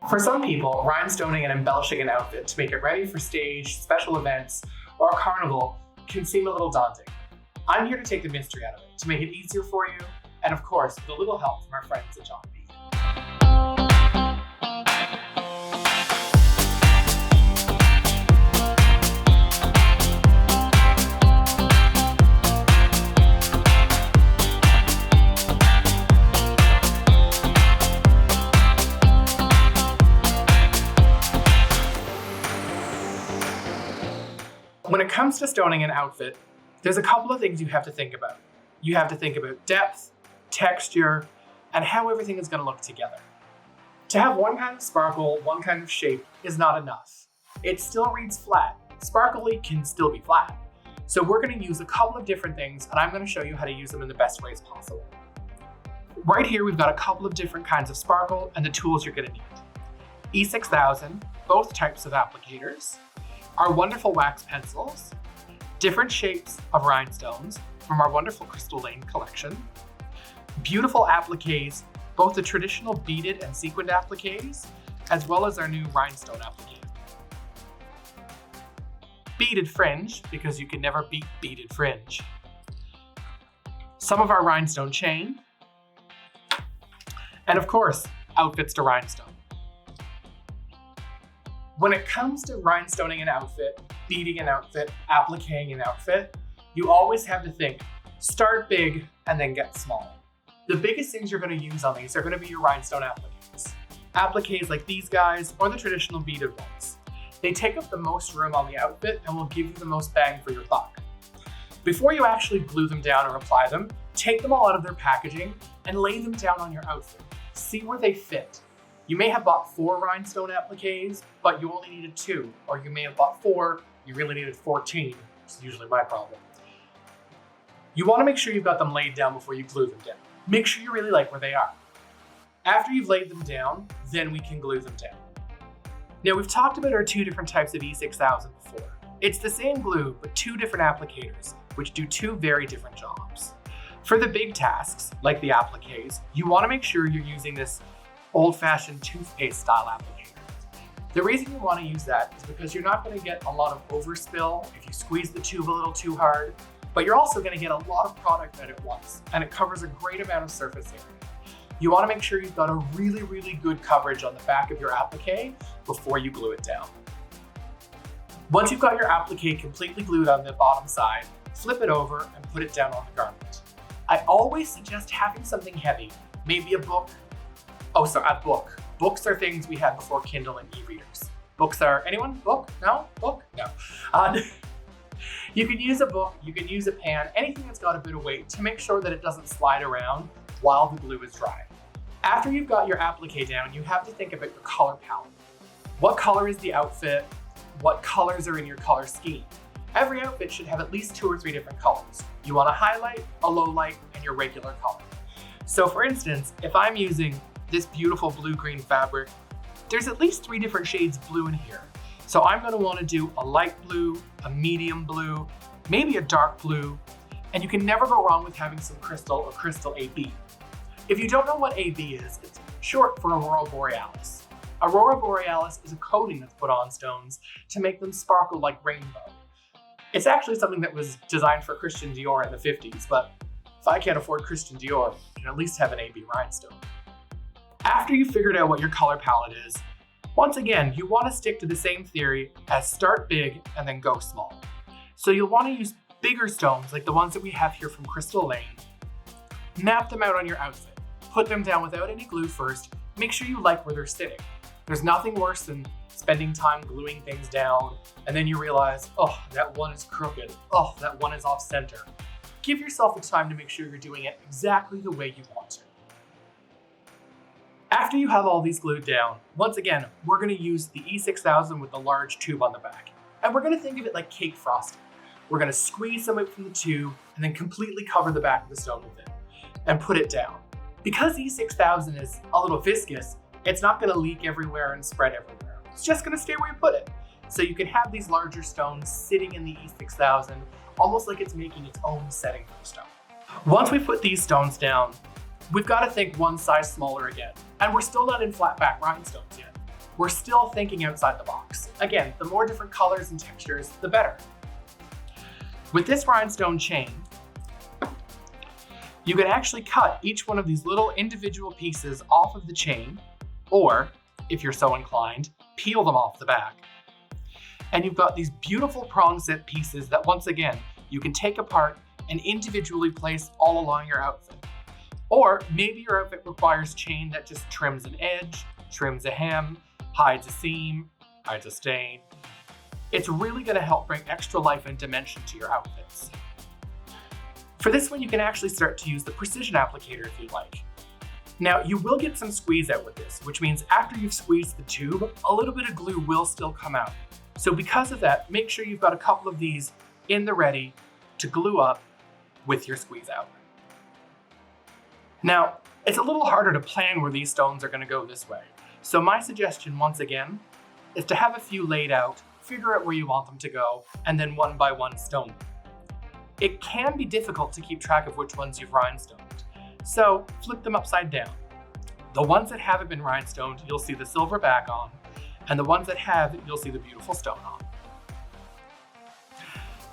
For some people, rhinestoning and embellishing an outfit to make it ready for stage, special events, or a carnival can seem a little daunting. I'm here to take the mystery out of it, to make it easier for you, and of course, with a little help from our friends at John B. When it comes to stoning an outfit, there's a couple of things you have to think about. You have to think about depth, texture, and how everything is going to look together. To have one kind of sparkle, one kind of shape is not enough. It still reads flat. Sparkly can still be flat. So we're going to use a couple of different things, and I'm going to show you how to use them in the best ways possible. Right here, we've got a couple of different kinds of sparkle and the tools you're going to need. E6000, both types of applicators, our wonderful wax pencils, different shapes of rhinestones from our wonderful Crystal Lane collection, beautiful appliques, both the traditional beaded and sequined appliques, as well as our new rhinestone applique. Beaded fringe, because you can never beat beaded fringe. Some of our Rhinestone Chain, and of course, outfits to rhinestone. When it comes to rhinestoning an outfit, beading an outfit, appliquing an outfit, you always have to think, start big and then get small. The biggest things you're going to use on these are going to be your rhinestone appliques. Appliques like these guys or the traditional beaded ones. They take up the most room on the outfit and will give you the most bang for your buck. Before you actually glue them down or apply them, take them all out of their packaging and lay them down on your outfit. See where they fit. You may have bought 4 rhinestone appliques, but you only needed 2, or you may have bought 4, you really needed 14, which is usually my problem. You want to make sure you've got them laid down before you glue them down. Make sure you really like where they are. After you've laid them down, then we can glue them down. Now we've talked about our 2 different types of E6000 before. It's the same glue, but 2 different applicators, which do 2 very different jobs. For the big tasks, like the appliques, you want to make sure you're using this old-fashioned toothpaste style applicator. The reason you want to use that is because you're not going to get a lot of overspill if you squeeze the tube a little too hard, but you're also going to get a lot of product out at once, and it covers a great amount of surface area. You want to make sure you've got a really, really good coverage on the back of your applique before you glue it down. Once you've got your applique completely glued on the bottom side, flip it over and put it down on the garment. I always suggest having something heavy, maybe a book. A book. Books are things we had before Kindle and e-readers. Books are, anyone? Book? No? Book? No. You can use a book, you can use a pan, anything that's got a bit of weight to make sure that it doesn't slide around while the glue is dry. After you've got your applique down, you have to think about your color palette. What color is the outfit? What colors are in your color scheme? Every outfit should have at least 2 or 3 different colors. You want a highlight, a low light, and your regular color. So for instance, if I'm using this beautiful blue-green fabric, there's at least 3 different shades of blue in here. So I'm going to want to do a light blue, a medium blue, maybe a dark blue, and you can never go wrong with having some crystal or crystal AB. If you don't know what AB is, it's short for Aurora Borealis. Aurora Borealis is a coating that's put on stones to make them sparkle like rainbow. It's actually something that was designed for Christian Dior in the 50s, but if I can't afford Christian Dior, you can at least have an AB rhinestone. After you've figured out what your color palette is, once again, you want to stick to the same theory as start big and then go small. So you'll want to use bigger stones like the ones that we have here from Crystal Lane. Map them out on your outfit. Put them down without any glue first. Make sure you like where they're sitting. There's nothing worse than spending time gluing things down and then you realize, oh, that one is crooked. Oh, that one is off center. Give yourself the time to make sure you're doing it exactly the way you want to. After you have all these glued down, once again, we're going to use the E6000 with the large tube on the back. And we're going to think of it like cake frosting. We're going to squeeze some out from the tube and then completely cover the back of the stone with it and put it down. Because E6000 is a little viscous, it's not going to leak everywhere and spread everywhere. It's just going to stay where you put it. So you can have these larger stones sitting in the E6000, almost like it's making its own setting for the stone. Once we put these stones down, we've got to think one size smaller again. And we're still not in flat back rhinestones yet. We're still thinking outside the box. Again, the more different colors and textures, the better. With this rhinestone chain, you can actually cut each one of these little individual pieces off of the chain, or, if you're so inclined, peel them off the back. And you've got these beautiful prong set pieces that, once again, you can take apart and individually place all along your outfit. Or maybe your outfit requires chain that just trims an edge, trims a hem, hides a seam, hides a stain. It's really going to help bring extra life and dimension to your outfits. For this one, you can actually start to use the precision applicator if you like. Now, you will get some squeeze out with this, which means after you've squeezed the tube, a little bit of glue will still come out. So because of that, make sure you've got a couple of these in the ready to glue up with your squeeze out. Now, it's a little harder to plan where these stones are going to go this way. So my suggestion, once again, is to have a few laid out, figure out where you want them to go, and then one by one stone them. It can be difficult to keep track of which ones you've rhinestoned, so flip them upside down. The ones that haven't been rhinestoned, you'll see the silver back on, and the ones that have, you'll see the beautiful stone on.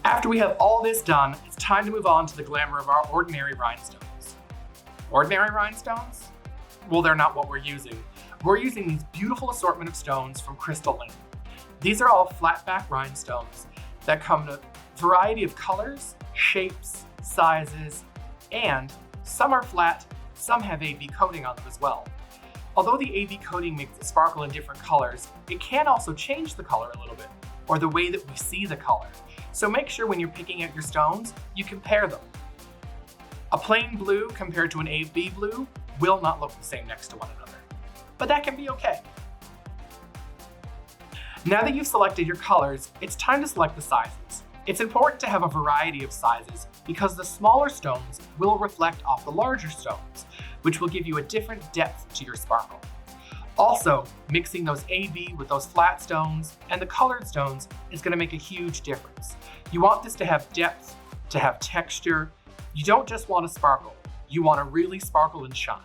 After we have all this done, it's time to move on to the glamour of our ordinary rhinestones. Ordinary rhinestones? Well, they're not what we're using. We're using these beautiful assortment of stones from Crystal Lane. These are all flat back rhinestones that come in a variety of colors, shapes, sizes, and some are flat, some have AB coating on them as well. Although the AB coating makes it sparkle in different colors, it can also change the color a little bit, or the way that we see the color. So make sure when you're picking out your stones, you compare them. A plain blue compared to an AB blue will not look the same next to one another, but that can be okay. Now that you've selected your colors, it's time to select the sizes. It's important to have a variety of sizes because the smaller stones will reflect off the larger stones, which will give you a different depth to your sparkle. Also, mixing those AB with those flat stones and the colored stones is going to make a huge difference. You want this to have depth, to have texture. You don't just want to sparkle, you want to really sparkle and shine.